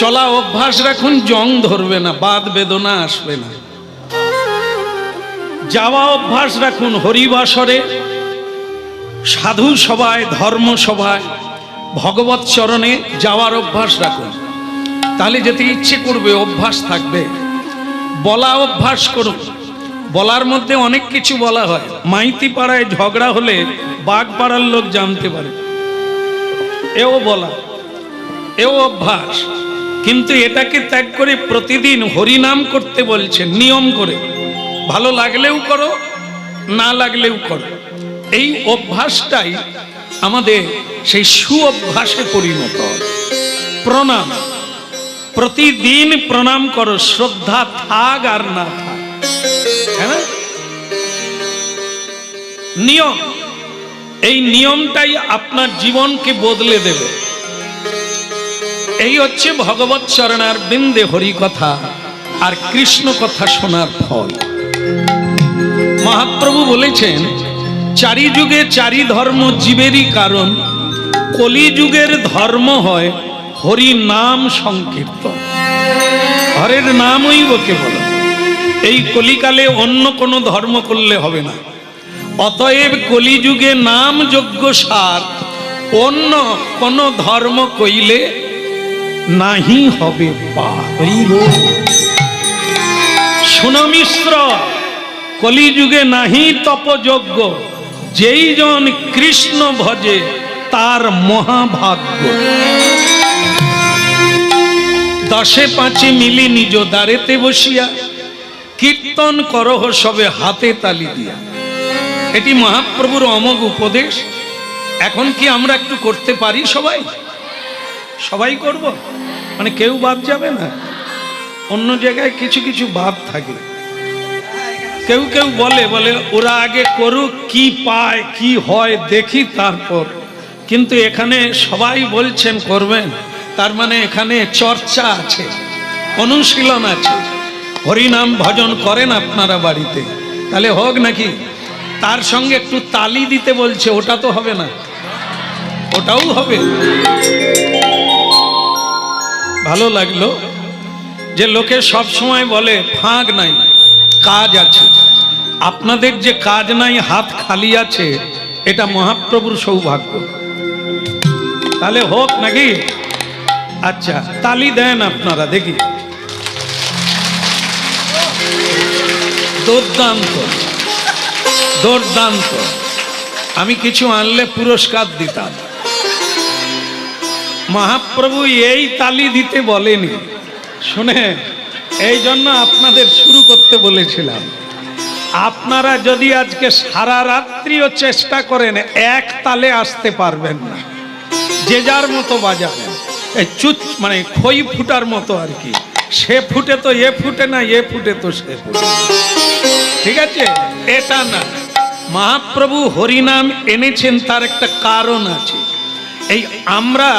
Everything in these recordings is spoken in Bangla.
চলা অভ্যাস রাখুন, জং ধরবে না, বাদ বেদনা আসবে না। যাওয়া অভ্যাস রাখুন, হরিবাসরে, সাধু সভায়, ধর্ম সভায়, ভগবত চরণে যাওয়ার অভ্যাস রাখুন। তাহলে যেতে ইচ্ছে করবে, অভ্যাস থাকবে। বলা অভ্যাস করুন। বলার মধ্যে অনেক কিছু বলা হয়। মাইতি পাড়ায় ঝগড়া হলে বাগ পাড়ার লোক জানতে পারে, এও বলা, এও অভ্যাস। কিন্তু এটাকে ত্যাগ করে প্রতিদিন হরিনাম করতে বলছেন, নিয়ম করে। ভালো লাগলেও করো, না লাগলেও করো। এই অভ্যাসটাই আমাদের সেই সুঅভ্যাসে পরিণত হয়। প্রণাম, প্রতিদিন প্রণাম করো, শ্রদ্ধা থাক আর না থাক, হ্যাঁ। নিয়ম, এই নিয়মটাই আপনার জীবনকে বদলে দেবে। এই হচ্ছে ভগবত চরণার বৃন্দে হরি কথা আর কৃষ্ণ কথা শোনার ফল। মহাপ্রভু বলেছেন, চারি যুগে চারি ধর্ম জীবেরই কারণ, কলি যুগের ধর্ম হয় হরি নাম সংকীর্তন। হরের নামই বকে বলো। এই কলিকালে অন্য কোনো ধর্ম করলে হবে না। অতএব কলিযুগে নাম যজ্ঞ সার, অন্য কোন ধর্ম কইলে নাহি হবে পার। শোনো মিশ্র, কলিযুগে নাহি তপযজ্ঞ, যেই জন কৃষ্ণ ভজে তার মহাভাগ্য। দশে পাঁচে মিলি নিজ দ্বারেতে বসিয়া, কীর্তন করহ সবে হাতে তালি দিয়া। এটি মহাপ্রভুর অমোঘ উপদেশ। এখন কি আমরা একটু করতে পারি? সবাই সবাই করব, মানে কেউ বাদ যাবে না। অন্য জায়গায় কিছু কিছু বাদ থাকে। কেউ কেউ বলে ওরা আগে করুক, কি পায় কি হয় দেখি তারপর। কিন্তু এখানে সবাই বলছেন করবেন, তার মানে এখানে চর্চা আছে, অনুশীলন আছে। হরিনাম ভজন করেন আপনারা বাড়িতে, তাহলে হোক নাকি? তার সঙ্গে একটু তালি দিতে বলছে, ওটা তো হবে না, ওটাও হবে। ভালো লাগলো যে লোকে সব সময় বলে ফাঁক নাই, কাজ আছে। আপনাদের যে কাজ নাই, হাত খালি আছে, এটা মহাপ্রভুর সৌভাগ্য। তাহলে হোক নাকি? আচ্ছা, তালি দেন আপনারা দেখি। দুর্দান্ত, দুর্দান্ত। আমি কিছু আনলে পুরস্কার দিতাম। মহাপ্রভু এই তালি দিতে বলেনি, শুনে, এই জন্য আপনাদের শুরু করতে বলেছিলাম। আপনারা যদি আজকে সারা রাত্রিও চেষ্টা করেন, এক তালে আসতে পারবেন না। যে যার মতো বাজাবেন, এই চুচ মানে খই ফুটার মতো আর কি। সে ফুটে তো এ ফুটে না, এ ফুটে তো সে ফুটে, ঠিক আছে? এটা না, মহাপ্রভু হরিনাম এনেছেন, তার একটা কারণ আছে। এই আমরা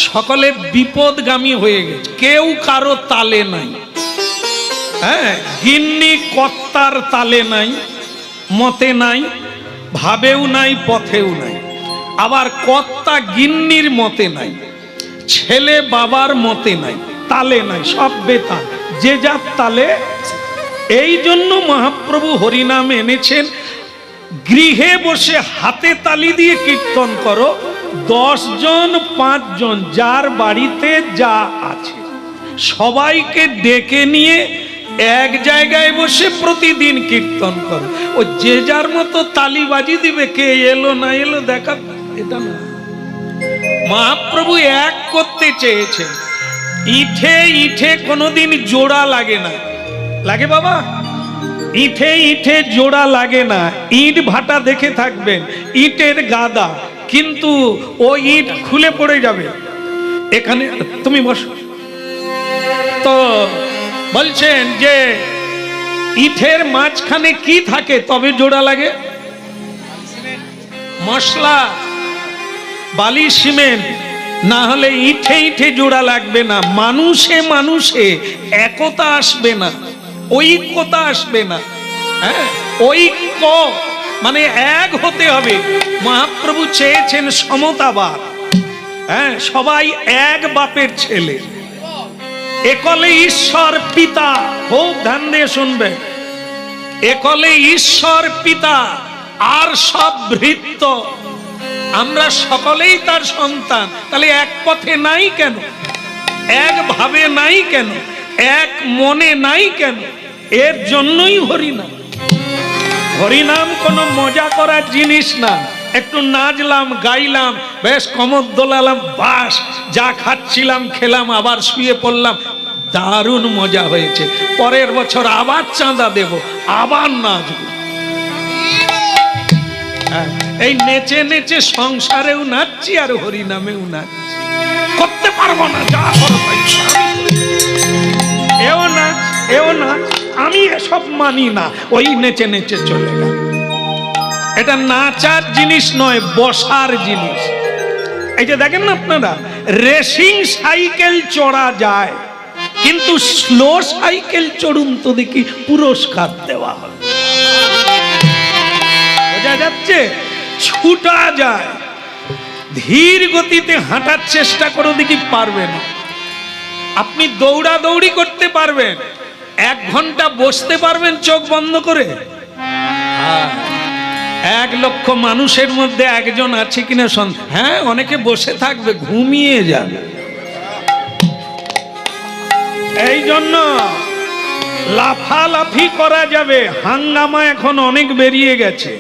সকলে বিপদগামী হয়ে গেছে, কেউ কারো তালে নাই। হ্যাঁ, গিন্নি কর্তার তালে নাই, মতে নাই, ভাবেও নাই, পথেও নাই। আবার কর্তা গিন্নির মতে নাই, ছেলে বাবার মতে নাই, তালে নাই, সব বেতাল, যে যার তালে। এই জন্য মহাপ্রভু হরিনাম এনেছেন। গৃহে বসে হাতে তালি দিয়ে কীর্তন করো, 10 জন 5 জন যার বাড়িতে যা আছে সবাইকে ডেকে নিয়ে এক জায়গায় বসে প্রতিদিন কীর্তন করো। ও যে যার মতো তালি বাজি দিবে, কে এলো না এলো দেখা, এটা না। মহাপ্রভু এক করতে চেয়েছেন। ইঠে ইঠে কোনোদিন জোড়া লাগে না, লাগে বাবা? ইঠে ইঠে জোড়া লাগে না। ইট ভাটা দেখে থাকবেন, ইটের গাদা, কিন্তু ও ইট খুলে পড়ে যাবে। এখানে তুমি বসো তো, বলছেন যে ইটের মাঝখানে কি থাকে তবে জোড়া লাগে? মশলা, বালি, সিমেন্ট, না হলে ইঠে ইঠে জোড়া লাগবে না। মানুষে মানুষে একতা আসবে না, ঐক্যতা আসবে না। হ্যাঁ, ঐক্য মানে এক হতে হবে। মহাপ্রভু চেয়েছেন সমতাবাদ। হ্যাঁ, সবাই এক বাপের ছেলে, একলে ঈশ্বর পিতা, খুব ধ্যান দিয়ে শুনবে, একলে ঈশ্বর পিতা আর সব ভৃত্য, আমরা সকলেই তার সন্তান। তাহলে এক পথে নাই কেন, এক ভাবে নাই কেন, এক মনে নাই কেন? এর জন্যই হরিনাম। হরিনাম কোনো মজা করার জিনিস না। একটু নাচলাম, গাইলাম, বেশ কমর দোলালাম, বাস, যা খাচ্ছিলাম খেলাম, আবার শুয়ে পড়লাম, দারুণ মজা হয়েছে, পরের বছর আবার চাঁদা দেব, আবার নাচবো। এই নেচে নেচে সংসারেও নাচছি আর হরিনামেও নাচছি। করতে পারবো না, যা করো তাই। এও নাচ, এও নাচ, আমি এসব মানি না। ওই নেচে নেচে চলে গেল। এটা নাচার জিনিস নয়, বসার জিনিস। এই যে দেখেন না আপনারা, রেসিং সাইকেল চড়া যায়, কিন্তু স্লো সাইকেল চড়ুন তো দেখি পুরস্কার দেওয়া হবে। বোঝা যাচ্ছে? ছুটা যায়, ধীর গতিতে হাঁটার চেষ্টা করো, দেখি পারবেন। আপনি দৌড়াদৌড়ি করতে পারবেন, 1 ঘন্টা বসতে পারবেন চোখ বন্ধ করে? 1 লক্ষ মানুষের মধ্যে একজন আছে কিনা? হ্যাঁ, অনেকে বসে থাকবে, ঘুমিয়ে যাবে। এই জন্য লাফালাফি করা যাবে, হাঙ্গামা এখন অনেক বেরিয়ে গেছে।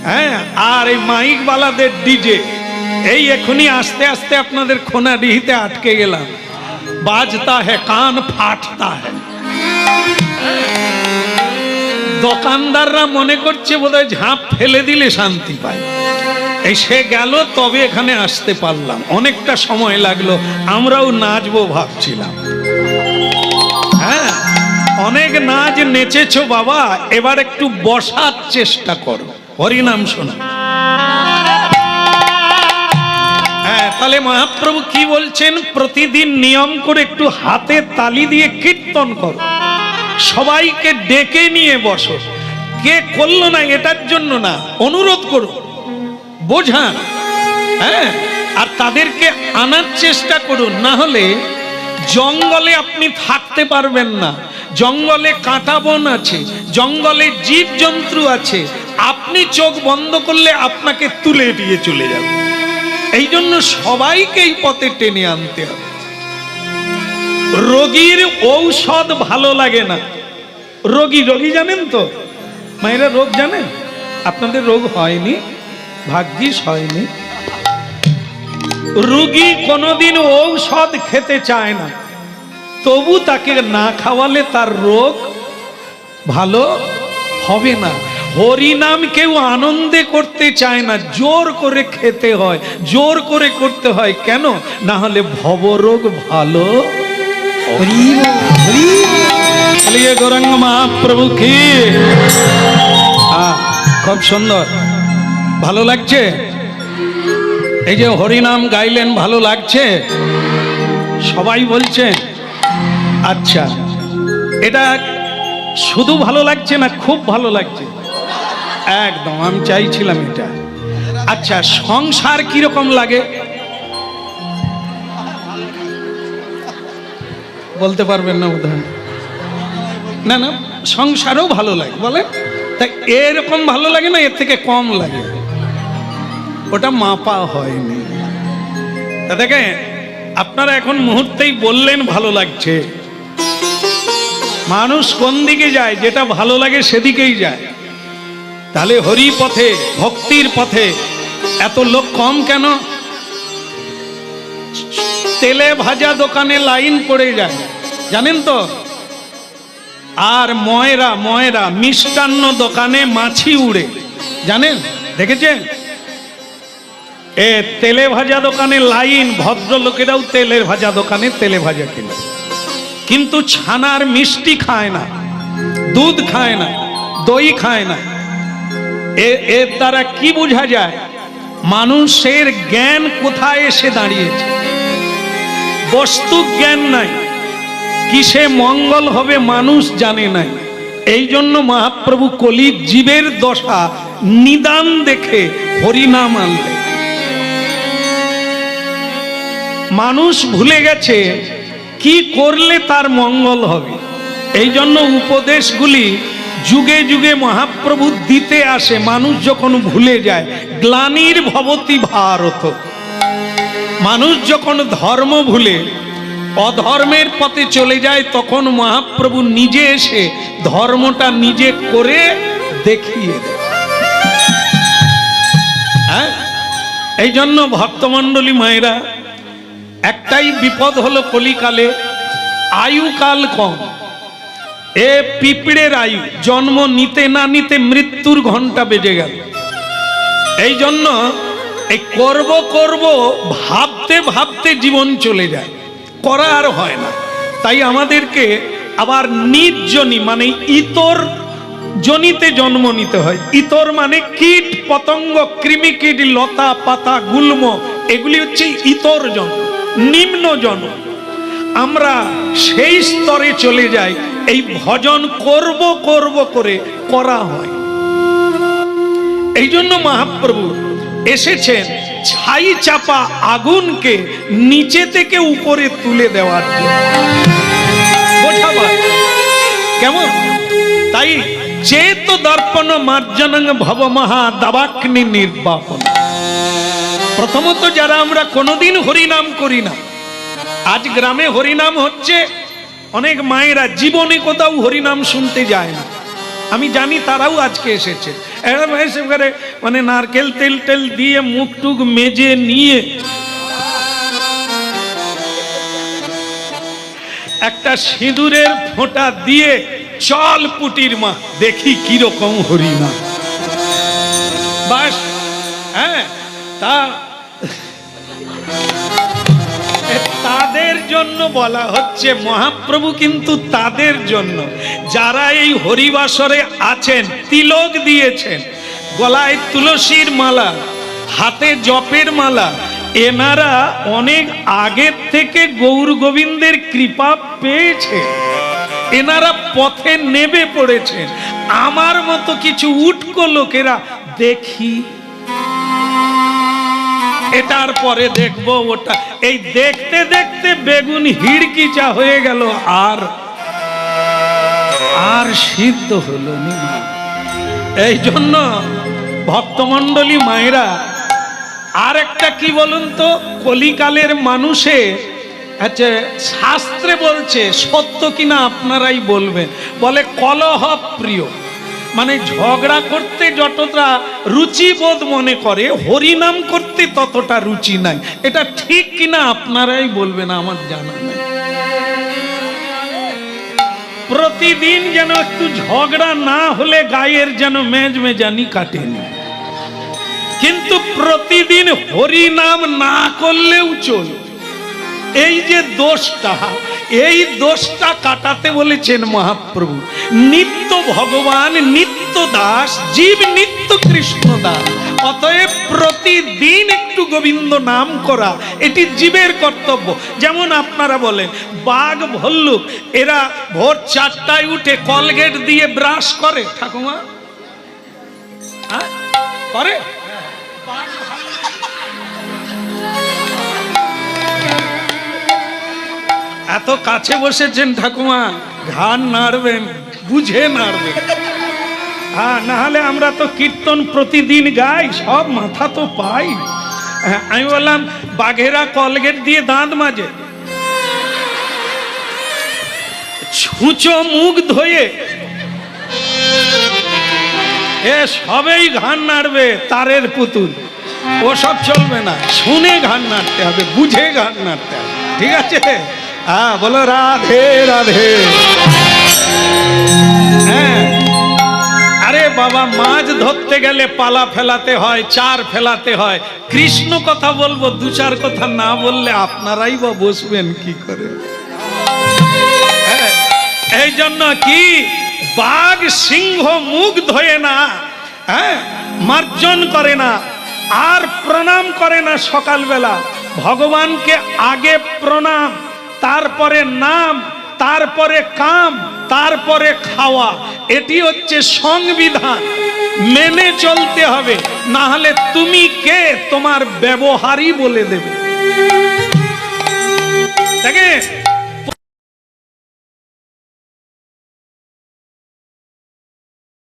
হ্যাঁ, আর এই মাইক বালাদের ডিজে, এই এখনই আস্তে আস্তে আপনাদের খোনাডিহিতে আটকে গেলাম, বাজতা হ্যাঁ কান ফাটতা হ্যাঁ। দোকানদাররা মনে করছে বোধহয় ঝাঁপ ফেলে দিলে শান্তি পায়। এই সে গেল, তবে এখানে আসতে পারলাম, অনেকটা সময় লাগলো। আমরাও নাচবো ভাবছিলাম। হ্যাঁ, অনেক নাচ নেচেছো বাবা, এবার একটু বসার চেষ্টা করো, হরিনাম শোনো। হ্যাঁ, তাহলে মহাপ্রভু কি বলছেন? প্রতিদিন নিয়ম করে একটু হাতে তালি দিয়ে কীর্তন করো, সবাইকে ডেকে নিয়ে বসো। কে করলো না এটার জন্য না, অনুরোধ করো, বোঝান। হ্যাঁ, আর তাদেরকে আনার চেষ্টা করুন। না হলে জঙ্গলে আপনি থাকতে পারবেন না। জঙ্গলে কাঁটা বন আছে, জঙ্গলে জীবজন্তু আছে, আপনি চোখ বন্ধ করলে আপনাকে তুলে দিয়ে চলে যাবে। এই জন্য সবাইকে এই পথে টেনে আনতে হবে। রোগীর ঔষধ ভালো লাগে না। রোগী রোগী জানেন তো মায়েরা, রোগ জানেন? আপনাদের রোগ হয়নি, ভাগ্যিস হয়নি। রোগী কোনোদিন ঔষধ খেতে চায় না, তবু তাকে না খাওয়ালে তার রোগ ভালো হবে না। হরিনাম কেউ আনন্দে করতে চায় না, জোর করে খেতে হয়, জোর করে করতে হয়। কেন? না হলে ভবরোগ ভালো। গৌরাঙ্গ মহাপ্রভু কি! খুব সুন্দর, ভালো লাগছে। এই যে হরিনাম গাইলেন, ভালো লাগছে? সবাই বলছেন আচ্ছা। এটা শুধু ভালো লাগছে না, খুব ভালো লাগছে? একদম, আমি চাইছিলাম এটা। আচ্ছা, সংসার কিরকম লাগে বলতে পারবেন না বোধহয়? না না, সংসারও ভালো লাগে বলেন। তাই এরকম ভালো লাগে না, এর থেকে কম লাগে? ওটা মাপা হয়নি। তা দেখেন, আপনারা এখন মুহূর্তেই বললেন ভালো লাগছে। মানুষ কোন দিকে যায়? যেটা ভালো লাগে সেদিকেই যায়। তাহলে হরি পথে, ভক্তির পথে এত লোক কম কেন? তেলে ভাজা দোকানে লাইন পড়ে যায়, জানেন তো? আর ময়রা ময়রা মিষ্টান্ন দোকানে মাছি উড়ে, জানেন? দেখেছেন? তেলে ভাজা দোকানে লাইন, ভদ্রলোকেরাও তেলের ভাজা দোকানে তেলে ভাজা কিনে, কিন্তু ছানার মিষ্টি খায় না, দুধ খায় না, দই খায় না। এর দ্বারা কি বোঝা যায়? মানুষের জ্ঞান কোথায় এসে দাঁড়িয়েছে? বস্তু জ্ঞান নাই, কিসে মঙ্গল হবে মানুষ জানে নাই। এই জন্য মহাপ্রভু কলির জীবের দশা নিদান দেখে হরিনাম আনলেন। মানুষ ভুলে গেছে কি করলে তার মঙ্গল হবে। এই জন্য উপদেশগুলি যুগে যুগে মহাপ্রভু দিতে আসে। মানুষ যখন ভুলে যায়, গ্লানির ভবতি ভারত, মানুষ যখন ধর্ম ভুলে অধর্মের পথে চলে যায়, তখন মহাপ্রভু নিজে এসে ধর্মটা নিজে করে দেখিয়ে দেয়। হ্যাঁ, এই জন্য ভক্তমণ্ডলী মায়েরা, একটাই বিপদ হলো কলিকালে, আয়ুকাল কম। এ পিঁপড়ের আয়ু, জন্ম নিতে না নিতে মৃত্যুর ঘন্টা বেজে গেল। এই জন্য এই করব করব ভাবতে ভাবতে জীবন চলে যায়, করা আর হয় না। তাই আমাদেরকে আবার নিজ জনি মানে ইতর জনিতে জন্ম নিতে হয়। ইতর মানে কীট পতঙ্গ, কৃমি কীট, লতা পাতা, গুল্ম, এগুলি হচ্ছে ইতর জন্ম, নিম্ন জন্ম। আমরা সেই স্তরে চলে যাই, এই ভজন করব করব করে করা হয়। এই জন্য মহাপ্রভু এসেছেন ছাই চাপা আগুনকে নিচে থেকে উপরে তুলে দেওয়ার জন্য। বোঝাবার কেমন? তাই চেত দর্পণ মার্জনং ভব মহা দাবাগ্নি নির্বাপন। প্রথমত যারা আমরা কোনোদিন হরিনাম করি না, আজ গ্রামে হরিনাম হচ্ছে, অনেক মায়েরা জীবনে কোথাও হরিনাম শুনতে যায় না। আমি জানি তারাও আজকে এসেছে। এরা এসে মানে নারকেল তেল টেল দিয়ে মুখ টুক মেজে নিয়ে একটা সিঁদুরের ফোঁটা দিয়ে চল পুটির মা দেখি কিরকম হরিনাম। বাস, হ্যাঁ, তাদের জন্য বলা হচ্ছে। মহাপ্রভু কিন্তু তাদের জন্য, যারা এই হরিবাসরে আছেন, তিলক দিয়েছেন, গলায় তুলসীর মালা, হাতে জপের মালা, এনারা অনেক আগের থেকে গৌর গোবিন্দের কৃপা পেয়েছে। এনারা পথে নেমে পড়েছেন। আমার মতো কিছু উটকো লোকেরা দেখি, এটার পরে দেখবো ওটা, এই দেখতে দেখতে বেগুন হিড়কিচা হয়ে গেল, আর সিদ্ধ হলো না। এই জন্য ভক্তমণ্ডলী মায়েরা, আর একটা কি বলুন তো, কলিকালের মানুষে আচ্ছা শাস্ত্রে বলছে, সত্য কিনা আপনারাই বলবেন, বলে কলহ প্রিয়, মানে ঝগড়া করতে যতটা রুচিবোধ মনে করে, হরিনাম করতে ততটা রুচি নাই। এটা ঠিক কিনা আপনারাই বলবেন, আমার জানা নাই। প্রতিদিন যেন একটু ঝগড়া না হলে গায়ের যেন মেজমেজানি কাটেনি, কিন্তু প্রতিদিন হরিনাম না করলেও চলে। এই যে দোষটা, এই দোষটা কাটাতে বলেছেন মহাপ্রভু। নিত্য ভগবান, নিত্য দাস, জীব নিত্য কৃষ্ণ দাস। অতএব প্রতিদিন একটু গোবিন্দ নাম করা, এটি জীবের কর্তব্য। যেমন আপনারা বলেন বাঘ ভল্লুক, এরা ভোর 4টায় উঠে কলগেট দিয়ে ব্রাশ করে, ঠাকুমা করে? এত কাছে বসেছেন ঠাকুমা, ঘাড় নাড়বেন, বুঝে নাড়বেন। হ্যাঁ, না হলে আমরা তো কীর্তন প্রতিদিন গাই, সব মাথা তো পাই। আমি বললাম বাঘেরা কলগেট দিয়ে দাঁত মাজে, ছুঁচো মুখ ধুয়ে, এ সবেই ঘাড় নাড়বে, তারের পুতুল, ওসব চলবে না। শুনে ঘাড় নাড়তে হবে, বুঝে ঘাড় নাড়তে হবে, ঠিক আছে? হ্যাঁ, বলো রাধে রাধে। হ্যাঁ, আরে বাবা, মাছ ধরতে গেলে পালা ফেলাতে হয়, চার ফেলাতে হয়। কৃষ্ণ কথা বলবো, দু চার কথা না বললে আপনারাই বা বসবেন কি করে? এই জন্য কি বাঘ সিংহ মুখ ধোয়ে না, হ্যাঁ, মার্জন করে না, আর প্রণাম করে না সকালবেলা। ভগবানকে আগে প্রণাম, তারপরে নাম, তারপরে কাম, তারপরে খাওয়া। এটি হচ্ছে সংবিধান, মেনে চলতে হবে, না হলে তুমি কে তোমার ব্যবহারই বলে দেবে। দেখে